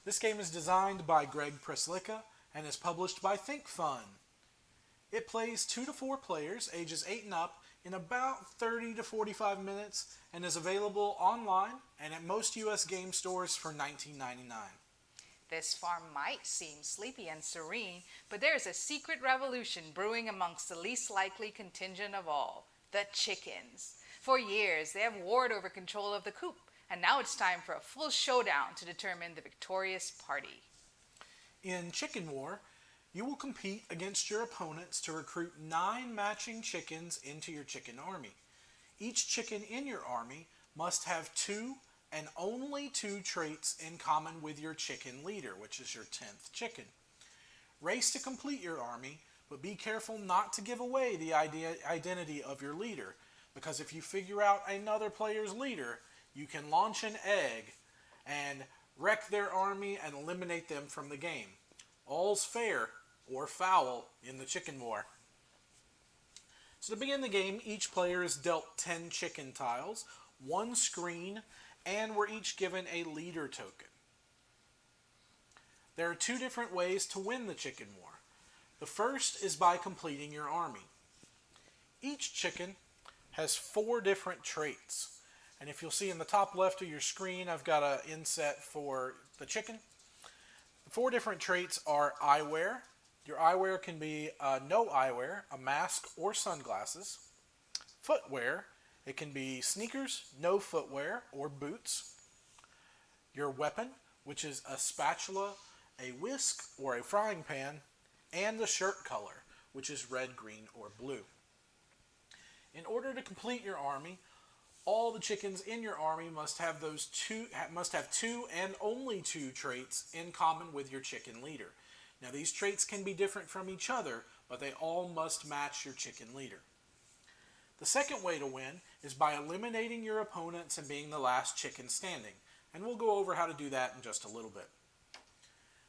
This game is designed by Greg Preslicka and is published by Think Fun. It plays 2 to 4 players, ages 8 and up, in about 30 to 45 minutes and is available online and at most US game stores for $19.99. This farm might seem sleepy and serene, but there's a secret revolution brewing amongst the least likely contingent of all, the chickens. For years, they have warred over control of the coop, and now it's time for a full showdown to determine the victorious party. In Chicken War, you will compete against your opponents to recruit 9 matching chickens into your chicken army. Each chicken in your army must have 2 and only 2 traits in common with your chicken leader, which is your 10th chicken. Race to complete your army, but be careful not to give away the identity of your leader, because if you figure out another player's leader, you can launch an egg and wreck their army and eliminate them from the game. All's fair or foul in the Chicken War. So to begin the game, each player is dealt 10 chicken tiles, 1 screen, and we're each given a leader token. There are 2 different ways to win the Chicken War. The first is by completing your army. Each chicken has 4 different traits. And if you'll see in the top left of your screen, I've got an inset for the chicken. The 4 different traits are eyewear. Your eyewear can be no eyewear, a mask or sunglasses. Footwear, it can be sneakers, no footwear, or boots. Your weapon, which is a spatula, a whisk, or a frying pan, and the shirt color, which is red, green, or blue. In order to complete your army, all the chickens in your army must have 2 and only 2 traits in common with your chicken leader. Now these traits can be different from each other, but they all must match your chicken leader. The second way to win is by eliminating your opponents and being the last chicken standing, and we'll go over how to do that in just a little bit.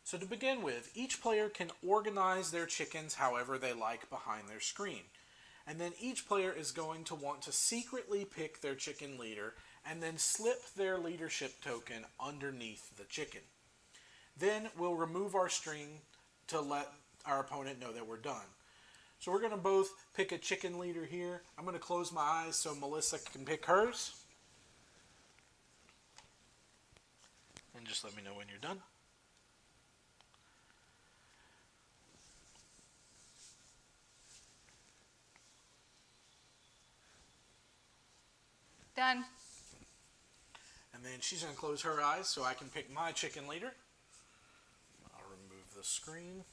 So to begin with, each player can organize their chickens however they like behind their screen. And then each player is going to want to secretly pick their chicken leader and then slip their leadership token underneath the chicken. Then we'll remove our string to let our opponent know that we're done. So we're going to both pick a chicken leader here. I'm going to close my eyes so Melissa can pick hers. And just let me know when you're done. Done. And then she's going to close her eyes so I can pick my chicken leader. I'll remove the screen.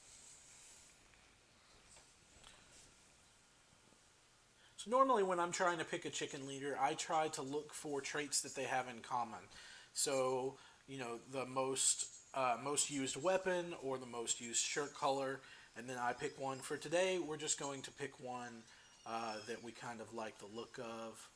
So normally when I'm trying to pick a chicken leader, I try to look for traits that they have in common. So, you know, the most used weapon or the most used shirt color, and then I pick one. For today, we're just going to pick one that we kind of like the look of.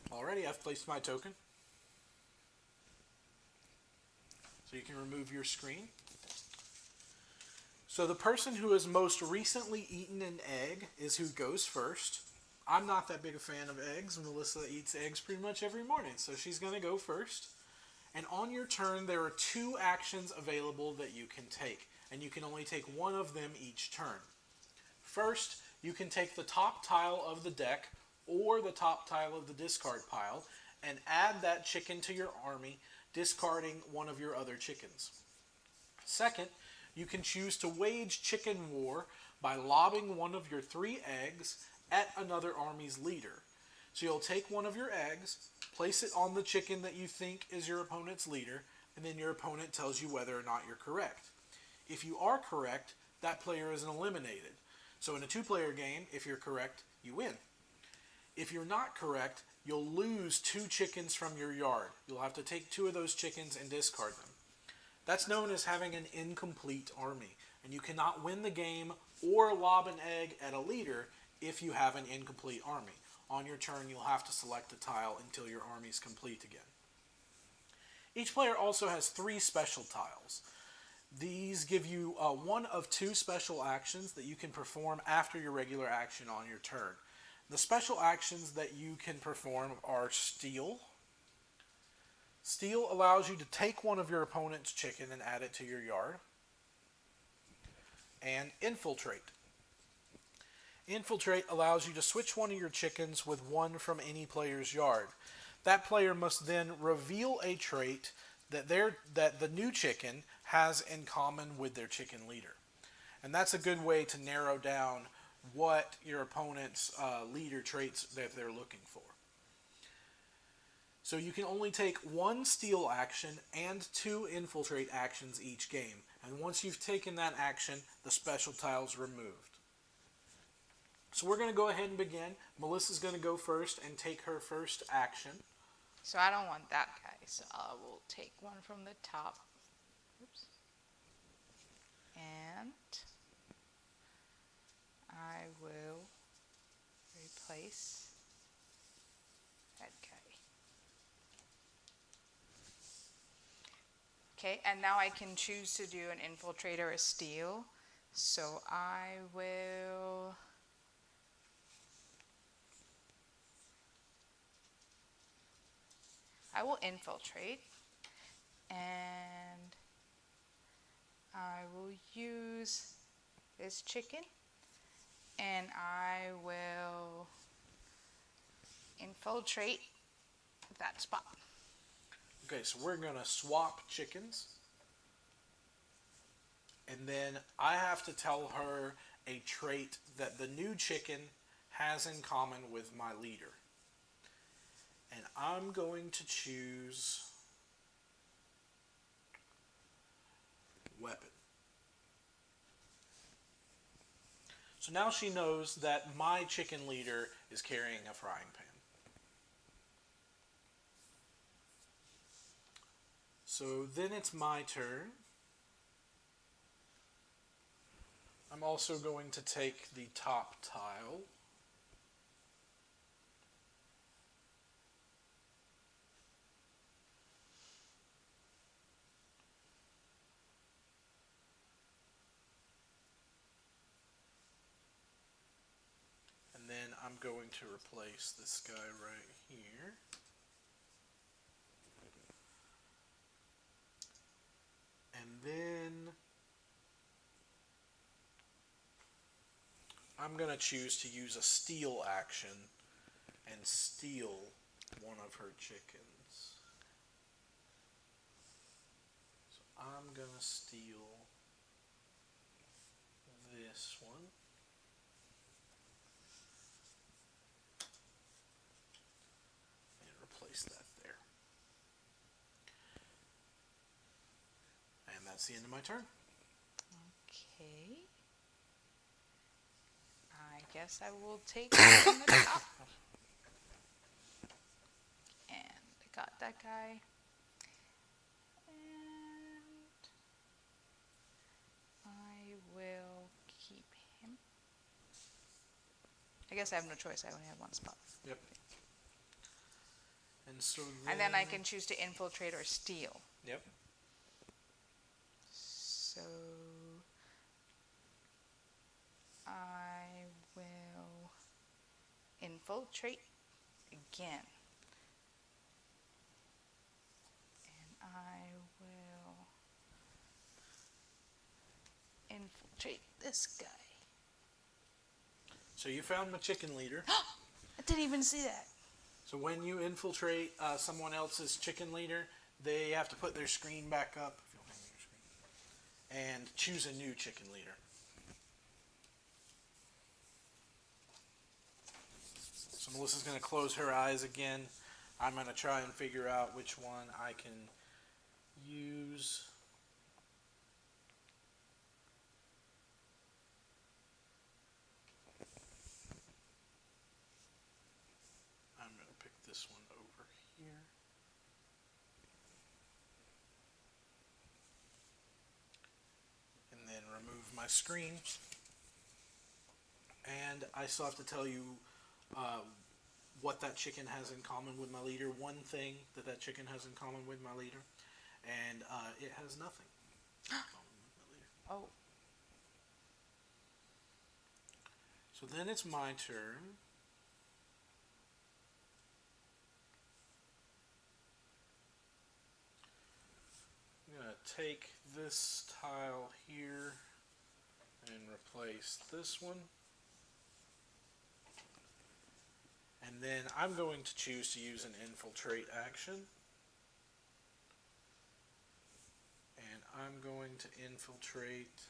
Alrighty, I've placed my token. So you can remove your screen. So the person who has most recently eaten an egg is who goes first. I'm not that big a fan of eggs. Melissa eats eggs pretty much every morning, so she's going to go first. And on your turn, there are 2 actions available that you can take, and you can only take one of them each turn. First, you can take the top tile of the deck or the top tile of the discard pile and add that chicken to your army, discarding one of your other chickens. Second, you can choose to wage chicken war by lobbing one of your 3 eggs at another army's leader. So you'll take one of your eggs, place it on the chicken that you think is your opponent's leader, and then your opponent tells you whether or not you're correct. If you are correct, that player is eliminated. So in a 2-player game, if you're correct, you win. If you're not correct, you'll lose 2 chickens from your yard. You'll have to take 2 of those chickens and discard them. That's known as having an incomplete army, and you cannot win the game or lob an egg at a leader if you have an incomplete army. On your turn, you'll have to select a tile until your army is complete again. Each player also has 3 special tiles. These give you one of two special actions that you can perform after your regular action on your turn. The special actions that you can perform are Steal. Steal allows you to take one of your opponent's chicken and add it to your yard. And Infiltrate. Infiltrate allows you to switch one of your chickens with one from any player's yard. That player must then reveal a trait that the new chicken has in common with their chicken leader. And that's a good way to narrow down what your opponent's leader traits that they're looking for. So you can only take one Steal action and two Infiltrate actions each game. And once you've taken that action, the special tile's removed. So we're going to go ahead and begin. Melissa's going to go first and take her first action. So I don't want that guy, so I will take one from the top. Oops. And I will replace that guy. Okay, and now I can choose to do an Infiltrate or a Steal. So I will Infiltrate, and I will use this chicken, and I will Infiltrate that spot. Okay, so we're going to swap chickens. And then I have to tell her a trait that the new chicken has in common with my leader. And I'm going to choose Weapon. So now she knows that my chicken leader is carrying a frying pan. So then it's my turn. I'm also going to take the top tile. And then I'm going to replace this guy right here. And then I'm going to choose to use a Steal action and steal one of her chickens. So I'm going to steal this one. And replace that there. And that's the end of my turn. Okay. I guess I will take it from the top. And I got that guy. And I will keep him. I guess I have no choice. I only have one spot. Yep. And so And then I can choose to Infiltrate or Steal. Yep. So I will Infiltrate again. And I will Infiltrate this guy. So you found my chicken leader. I didn't even see that. So when you infiltrate someone else's chicken leader, they have to put their screen back up, if you'll hand me your screen, and choose a new chicken leader. So Melissa's going to close her eyes again. I'm going to try and figure out which one I can use. I'm going to pick this one over here. And then remove my screen. And I still have to tell you what that chicken has in common with my leader. One thing that chicken has in common with my leader. And it has nothing in common with Oh. So then it's my turn. I'm going to take this tile here and replace this one. And then I'm going to choose to use an infiltrate action. And I'm going to infiltrate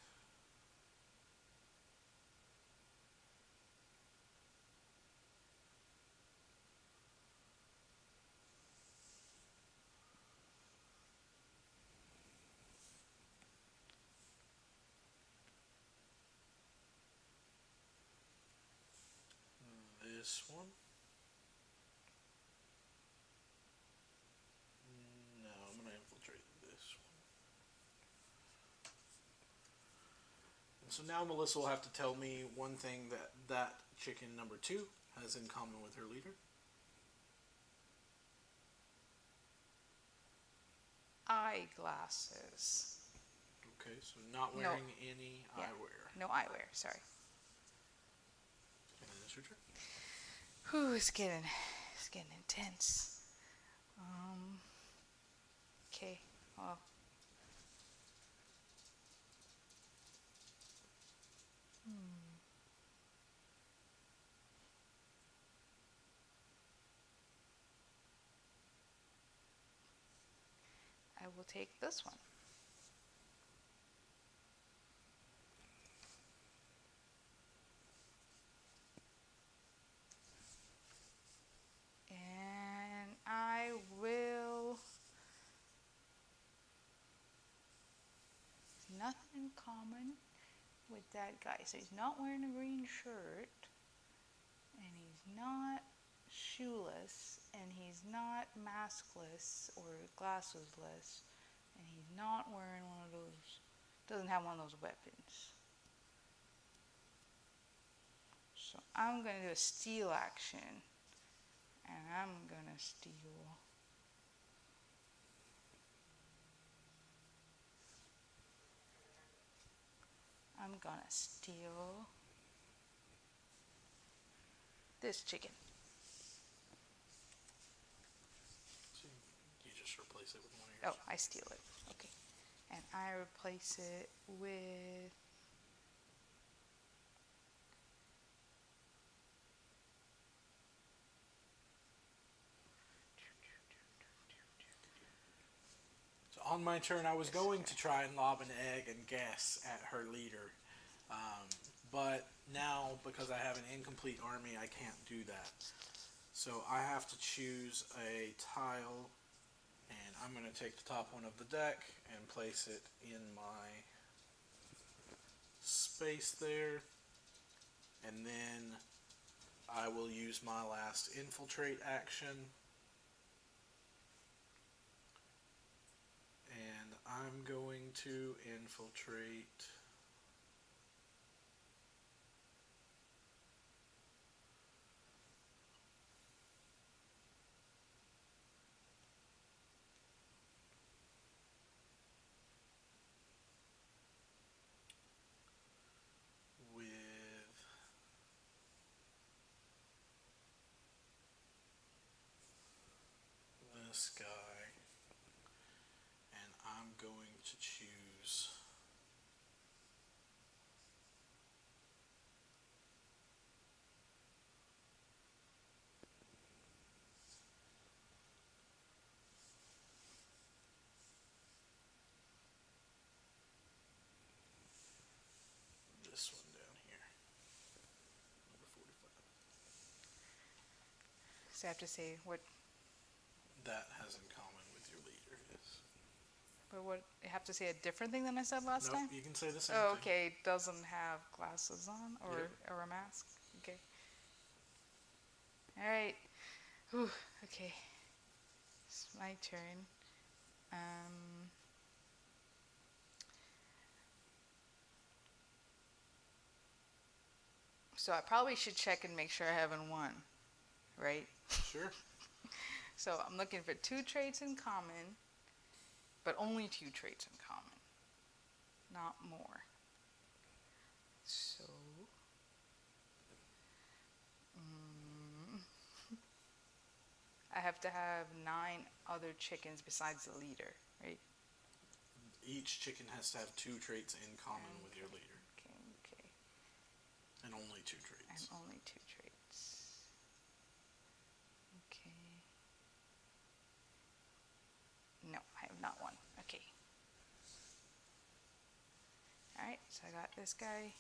this one. No, I'm going to infiltrate this one. And so now Melissa will have to tell me one thing that chicken number 2 has in common with her leader. Eyeglasses. Okay, so not wearing any Yeah. eyewear. No eyewear, sorry. And then it's your turn. Whew, it's getting intense. Okay, well. I will take this one. And I will. Nothing in common with that guy. So he's not wearing a green shirt, and he's not shoeless, and he's not maskless or glassesless, and he's not wearing one of those, doesn't have one of those weapons. So I'm going to do a steal action, and I'm going to steal. I'm going to steal this chicken. So you just replace it with one of yours. Oh, I steal it. Okay. And I replace it with So on my turn, I was going to try and lob an egg and guess at her leader. But now, because I have an incomplete army, I can't do that. So I have to choose a tile, and I'm going to take the top one of the deck and place it in my space there. And then I will use my last infiltrate action. And I'm going to infiltrate with this guy, and I'm going to choose this one down here, number 45. so I have to say what, That has in common with your leader, yes. but what, I have to say a different thing than I said last time? Nope, you can say the same Oh, thing. okay. Doesn't have glasses on or Yep. or a mask. Okay. All right. Whew, okay. It's my turn. So I probably should check and make sure I haven't won, right? Sure. So I'm looking for 2 traits in common, but only 2 traits in common. not more. So, I have to have 9 other chickens besides the leader, right? Each chicken has to have 2 traits in common with your leader. Okay. And only 2 traits. And only 2 traits. Okay. No, I have not one. Okay. Alright, so I got this guy.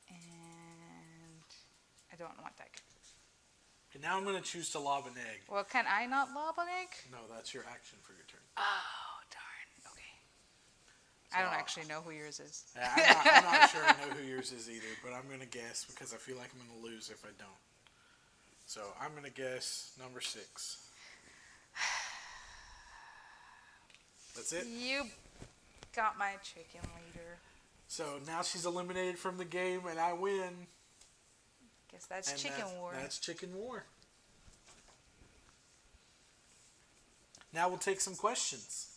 And I don't want that guy. And now I'm going to choose to lob an egg. Well, can I not lob an egg? No, that's your action for your turn. Oh, darn. Okay. So, I don't actually know who yours is. I'm not sure I know who yours is either, but I'm going to guess because I feel like I'm going to lose if I don't. So I'm going to guess number 6. That's it? You got my chicken leader. So now she's eliminated from the game and I win. Guess that's And chicken war. That's chicken war. Now we'll take some questions.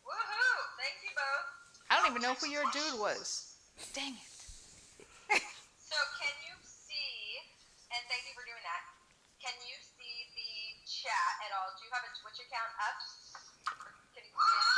Woohoo! Thank you both. I don't even know who your dude was. Dang it. So can you see, and thank you for doing that, can you see the chat at all? Do you have a Twitch account up? Can you see it?